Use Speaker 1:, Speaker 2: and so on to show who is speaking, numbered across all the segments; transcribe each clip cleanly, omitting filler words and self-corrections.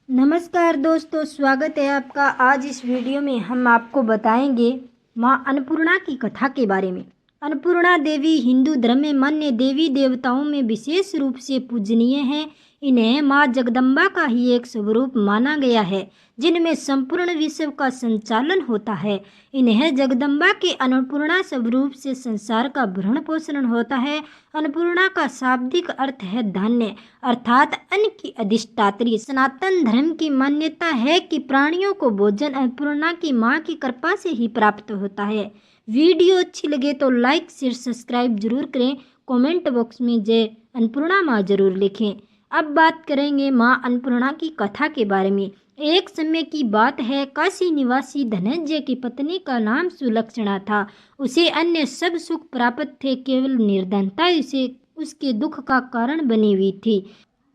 Speaker 1: नमस्कार दोस्तों, स्वागत है आपका। आज इस वीडियो में हम आपको बताएंगे माँ अन्नपूर्णा की कथा के बारे में। अन्नपूर्णा देवी हिंदू धर्म में मान्य देवी देवताओं में विशेष रूप से पूजनीय हैं। इन्हें माँ जगदम्बा का ही एक स्वरूप माना गया है, जिनमें संपूर्ण विश्व का संचालन होता है। इन्हें जगदम्बा के अन्नपूर्णा स्वरूप से संसार का भरण पोषण होता है। अन्नपूर्णा का शाब्दिक अर्थ है धान्य, अर्थात अन्न की अधिष्ठात्री। सनातन धर्म की मान्यता है कि प्राणियों को भोजन अन्नपूर्णा की माँ की कृपा से ही प्राप्त होता है। वीडियो अच्छी लगे तो लाइक शेयर सब्सक्राइब जरूर करें। कमेंट बॉक्स में जय अन्नपूर्णा माँ जरूर लिखें। अब बात करेंगे माँ अन्नपूर्णा की कथा के बारे में। एक समय की बात है, काशी निवासी धनंजय की पत्नी का नाम सुलक्षणा था। उसे अन्य सब सुख प्राप्त थे, केवल निर्धनता उसे उसके दुख का कारण बनी हुई थी।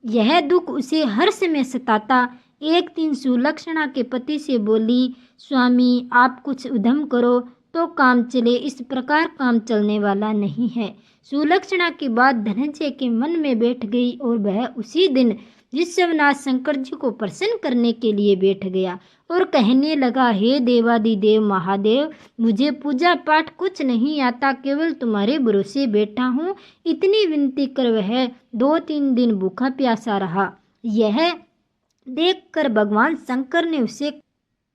Speaker 1: यह दुख उसे हर समय सताता। एक दिन सुलक्षणा के पति से बोली, स्वामी आप कुछ उद्यम करो तो काम चले, इस प्रकार काम चलने वाला नहीं है। सुलक्षणा की बात धनंजय के मन में बैठ गई और वह उसी दिन विश्वनाथ शंकर जी को प्रसन्न करने के लिए बैठ गया और कहने लगा, हे देवादिदेव महादेव, मुझे पूजा पाठ कुछ नहीं आता, केवल तुम्हारे भरोसे बैठा हूँ। इतनी विनती कर वह 2-3 दिन भूखा प्यासा रहा। यह देखकर भगवान शंकर ने उसे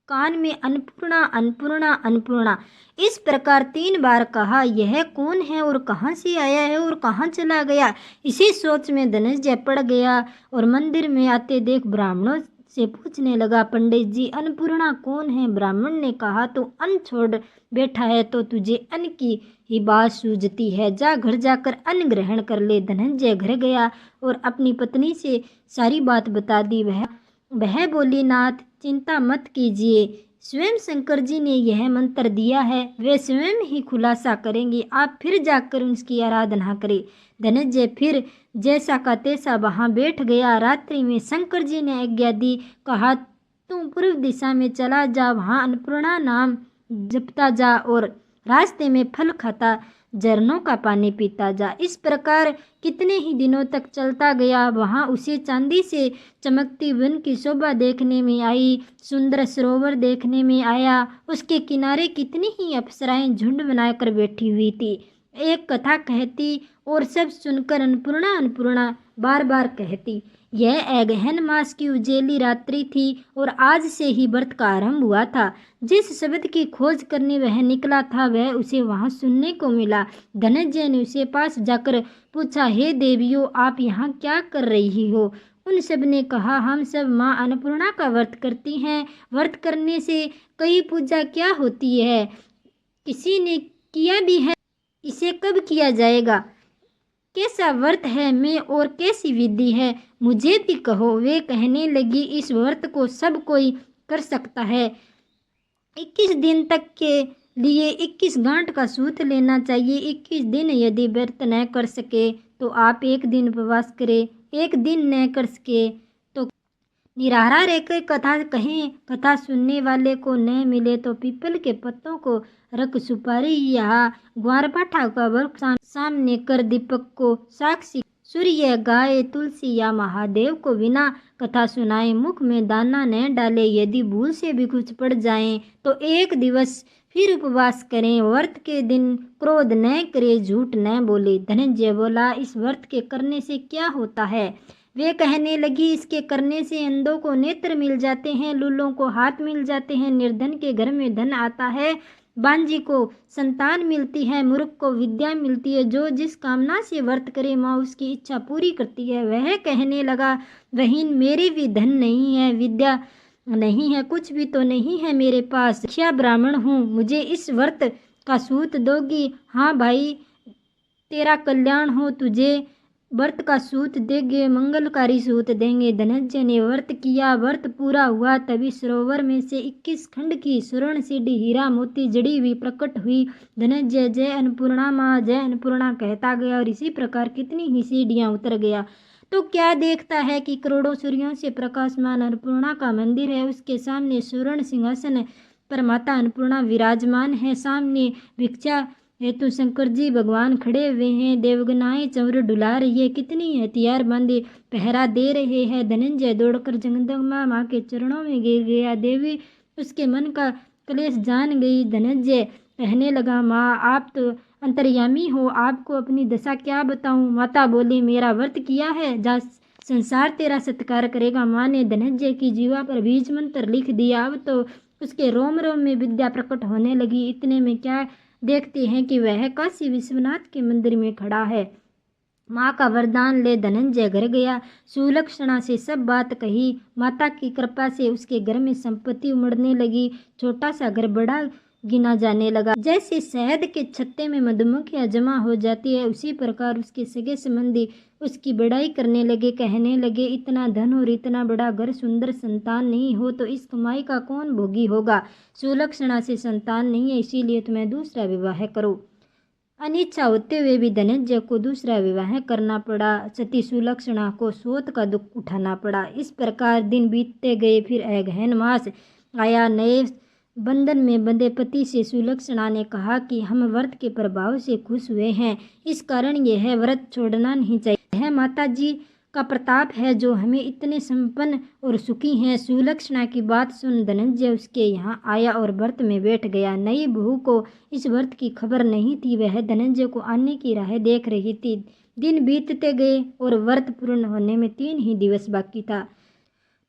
Speaker 1: कान में अन्नपूर्णा अन्नपूर्णा अन्नपूर्णा इस प्रकार 3 बार कहा। यह कौन है और कहाँ से आया है और कहाँ चला गया? इसी सोच में धनंजय पड़ गया और मंदिर में आते देख ब्राह्मणों से पूछने लगा, पंडित जी अन्नपूर्णा कौन है? ब्राह्मण ने कहा, तू अन्न छोड़ बैठा है तो तुझे अन्न की ही बात सूझती है, जा घर जाकर अन्न ग्रहण कर ले। धनंजय घर गया और अपनी पत्नी से सारी बात बता दी। वह बोली, नाथ चिंता मत कीजिए, स्वयं शंकर जी ने यह मंत्र दिया है, वे स्वयं ही खुलासा करेंगे, आप फिर जाकर उसकी आराधना करें। धनंजय फिर जैसा का तैसा वहाँ बैठ गया। रात्रि में शंकर जी ने आज्ञा दी, कहा तुम पूर्व दिशा में चला जा, वहाँ अन्नपूर्णा नाम जपता जा और रास्ते में फल खाता, झरनों का पानी पीता जा। इस प्रकार कितने ही दिनों तक चलता गया। वहाँ उसे चांदी से चमकती वन की शोभा देखने में आई, सुंदर सरोवर देखने में आया। उसके किनारे कितनी ही अप्सराएं झुंड बनाकर बैठी हुई थी। एक कथा कहती और सब सुनकर अन्नपूर्णा अन्नपूर्णा बार बार कहती। यह अगहन मास की उजेली रात्रि थी और आज से ही व्रत का आरंभ हुआ था। जिस शब्द की खोज करने वह निकला था वह उसे वहां सुनने को मिला। धनंजय ने उसे पास जाकर पूछा, हे देवियों, आप यहाँ क्या कर रही हो? उन सब ने कहा, हम सब माँ अन्नपूर्णा का व्रत करती हैं। व्रत करने से कई पूजा क्या होती है, किसी ने किया भी है, इसे कब किया जाएगा, कैसा व्रत है मैं और कैसी विधि है, मुझे भी कहो। वे कहने लगी, इस व्रत को सब कोई कर सकता है। 21 दिन तक के लिए 21 गांठ का सूत लेना चाहिए। 21 दिन यदि व्रत न कर सके तो आप 1 दिन उपवास करें। 1 दिन न कर सके तो निराहारा रहकर कथा कहें। कथा सुनने वाले को न मिले तो पीपल के पत्तों को रख सुपारी या ग्वारपाठा का वृक्ष सामने कर दीपक को साक्षी सूर्य, गाय, तुलसी या महादेव को बिना कथा सुनाए मुख में दाना न डाले। यदि भूल से भी कुछ पड़ जाए तो 1 दिवस फिर उपवास करें। व्रत के दिन क्रोध न करे, झूठ न बोले। धनंजय बोला, इस व्रत के करने से क्या होता है? वे कहने लगी, इसके करने से अंधों को नेत्र मिल जाते हैं, लूलों को हाथ मिल जाते हैं, निर्धन के घर में धन आता है, बांझी को संतान मिलती है, मूर्ख को विद्या मिलती है। जो जिस कामना से व्रत करे माँ उसकी इच्छा पूरी करती है। वह कहने लगा, बहन मेरे भी धन नहीं है, विद्या नहीं है, कुछ भी तो नहीं है मेरे पास, क्या ब्राह्मण हूँ, मुझे इस व्रत का सूत दोगी? हाँ भाई, तेरा कल्याण हो, तुझे व्रत का सूत देंगे, मंगलकारी सूत देंगे। धनंजय ने व्रत किया। व्रत पूरा हुआ तभी सरोवर में से 21 खंड की स्वर्ण सीढ़ी हीरा मोती जड़ी हुई प्रकट हुई। धनंजय जय अन्नपूर्णा माँ जय अन्नपूर्णा कहता गया और इसी प्रकार कितनी ही सीढ़ियाँ उतर गया तो क्या देखता है कि करोड़ों सूर्यों से प्रकाशमान अन्नपूर्णा का मंदिर है। उसके सामने स्वर्ण सिंहासन पर माता अन्नपूर्णा विराजमान है। सामने भिक्षा हेतु शंकर जी भगवान खड़े हुए हैं। देवगनाएं चंवर डुला रही है, कितनी हथियार बांधे पहरा दे रहे हैं। धनंजय दौड़कर जगदम्बा माँ के चरणों में गिर गया। देवी उसके मन का क्लेश जान गई। धनंजय कहने लगा, माँ आप तो अंतर्यामी हो, आपको अपनी दशा क्या बताऊं। माता बोली, मेरा व्रत किया है, जा संसार तेरा सत्कार करेगा। माँ ने धनंजय की जीवा पर बीज मंत्र लिख दिया। अब तो उसके रोम रोम में विद्या प्रकट होने लगी। इतने में क्या देखते हैं कि वह काशी विश्वनाथ के मंदिर में खड़ा है। माँ का वरदान ले धनंजय घर गया। सुलक्षणा से सब बात कही। माता की कृपा से उसके घर में संपत्ति उमड़ने लगी। छोटा सा घर बड़ा गिना जाने लगा। जैसे शहद के छत्ते में मधुमक्खियां जमा हो जाती है, उसी प्रकार उसके सगे संबंधी उसकी बड़ाई करने लगे। कहने लगे, इतना धन और इतना बड़ा घर, सुंदर संतान नहीं हो तो इस कमाई का कौन भोगी होगा। सुलक्षणा से संतान नहीं है, इसीलिए तुम्हें दूसरा विवाह करो। अनिच्छा होते हुए भी धनंजय को दूसरा विवाह करना पड़ा। सती सुलक्षणा को शोक का दुख उठाना पड़ा। इस प्रकार दिन बीतते गए। फिर अगहन मास आया। नए बंधन में बंधे पति से सुलक्षणा ने कहा कि हम व्रत के प्रभाव से खुश हुए हैं, इस कारण यह व्रत छोड़ना नहीं चाहिए। यह माता जी का प्रताप है जो हमें इतने संपन्न और सुखी हैं। सुलक्षणा की बात सुन धनंजय उसके यहाँ आया और व्रत में बैठ गया। नई बहू को इस व्रत की खबर नहीं थी। वह धनंजय को आने की राह देख रही थी। दिन बीतते गए और व्रत पूर्ण होने में 3 ही दिवस बाकी था।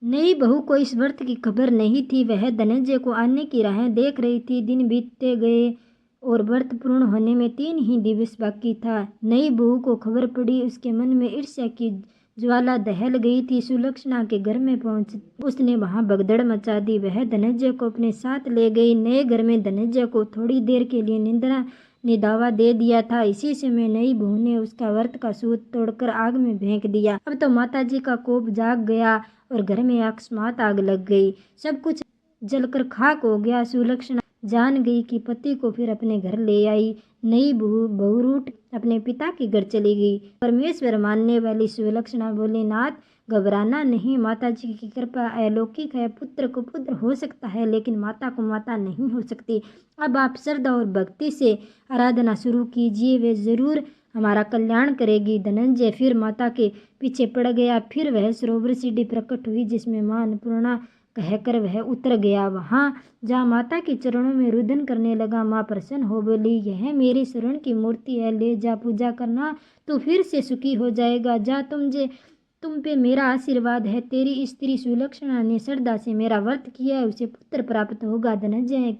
Speaker 1: नई बहू को इस व्रत की खबर नहीं थी। वह धनंजय को आने की राह देख रही थी। दिन बीतते गए और व्रत पूर्ण होने में 3 ही दिवस बाकी था। नई बहू को खबर पड़ी। उसके मन में ईर्ष्या की ज्वाला दहल गई थी। सुलक्षणा के घर में पहुंच उसने वहां भगदड़ मचा दी। वह धनंजय को अपने साथ ले गई। नए घर में धनंजय को थोड़ी देर के लिए निद्रा ने दावा दे दिया था। इसी समय नई बहू ने उसका व्रत का सूत तोड़कर आग में फेंक दिया। अब तो माताजी का कोप जाग गया और घर में अकस्मात आग लग गई। सब कुछ जलकर खाक हो गया। सुलक्षणा जान गई कि पति को फिर अपने घर ले आई। नई बहुरूठ अपने पिता के घर चली गई। परमेश्वर मानने वाली सुलक्षणा बोली, नाथ घबराना नहीं, माता जी की कृपा अलौकिक है। पुत्र को पुत्र हो सकता है लेकिन माता को माता नहीं हो सकती। अब आप श्रद्धा और भक्ति से आराधना शुरू कीजिए, वे जरूर हमारा कल्याण करेगी। धनंजय फिर माता के पीछे पड़ गया। फिर वह सरोवर सीढ़ी प्रकट हुई जिसमें माँ अन्नपूर्णा कहकर वह उतर गया। वहाँ जहाँ माता के चरणों में रुदन करने लगा। माँ प्रसन्न हो बोली, यह मेरी शरण की मूर्ति है, ले जा पूजा करना तो फिर से सुखी हो जाएगा। जा तुम पे मेरा आशीर्वाद है। तेरी स्त्री सुलक्षणा ने श्रद्धा से मेरा व्रत किया है, उसे पुत्र प्राप्त होगा। धनंजय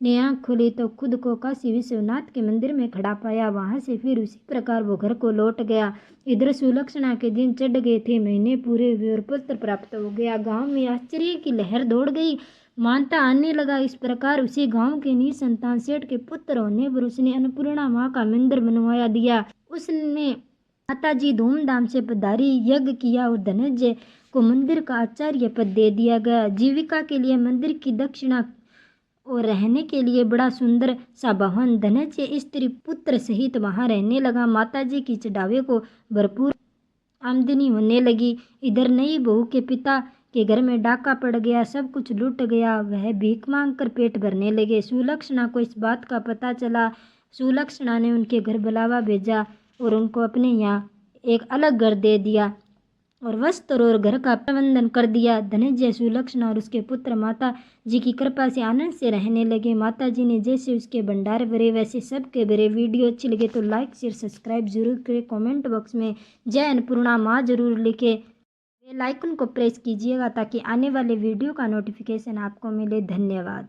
Speaker 1: ने आँख खोली तो खुद को काशी विश्वनाथ के मंदिर में खड़ा पाया। वहां से फिर उसी प्रकार वो घर को लौट गया। इधर सुलक्षणा के दिन चढ़ गए थे, महीने पूरे हुए और पुत्र प्राप्त हो गया। गांव में आश्चर्य की लहर दौड़ गई। मानता आने लगा। इस प्रकार उसी गांव के निसंतान सेठ के पुत्र होने पर उसने अन्नपूर्णा माँ का मंदिर बनवाया दिया। उसने माताजी धूमधाम से पधारी, यज्ञ किया और धनंजय को मंदिर का आचार्य पद दे दिया गया। जीविका के लिए मंदिर की दक्षिणा और रहने के लिए बड़ा सुंदर सा भवन। धनंजय स्त्री पुत्र सहित वहां रहने लगा। माताजी की चढ़ावे को भरपूर आमदनी होने लगी। इधर नई बहू के पिता के घर में डाका पड़ गया, सब कुछ लूट गया। वह भीख मांग कर पेट भरने लगे। सुलक्षणा को इस बात का पता चला। सुलक्षणा ने उनके घर बुलावा भेजा और उनको अपने यहाँ एक अलग घर दे दिया और वस्त्र और घर का प्रबंधन कर दिया। धनंजय सुलक्षणा और उसके पुत्र माता जी की कृपा से आनंद से रहने लगे। माता जी ने जैसे उसके भंडार भरे वैसे सबके भरे। वीडियो अच्छी लगे तो लाइक शेयर सब्सक्राइब जरूर करें। कमेंट बॉक्स में जय अन्नपूर्णा माँ जरूर लिखे। बेल आइकन को प्रेस कीजिएगा ताकि आने वाले वीडियो का नोटिफिकेशन आपको मिले। धन्यवाद।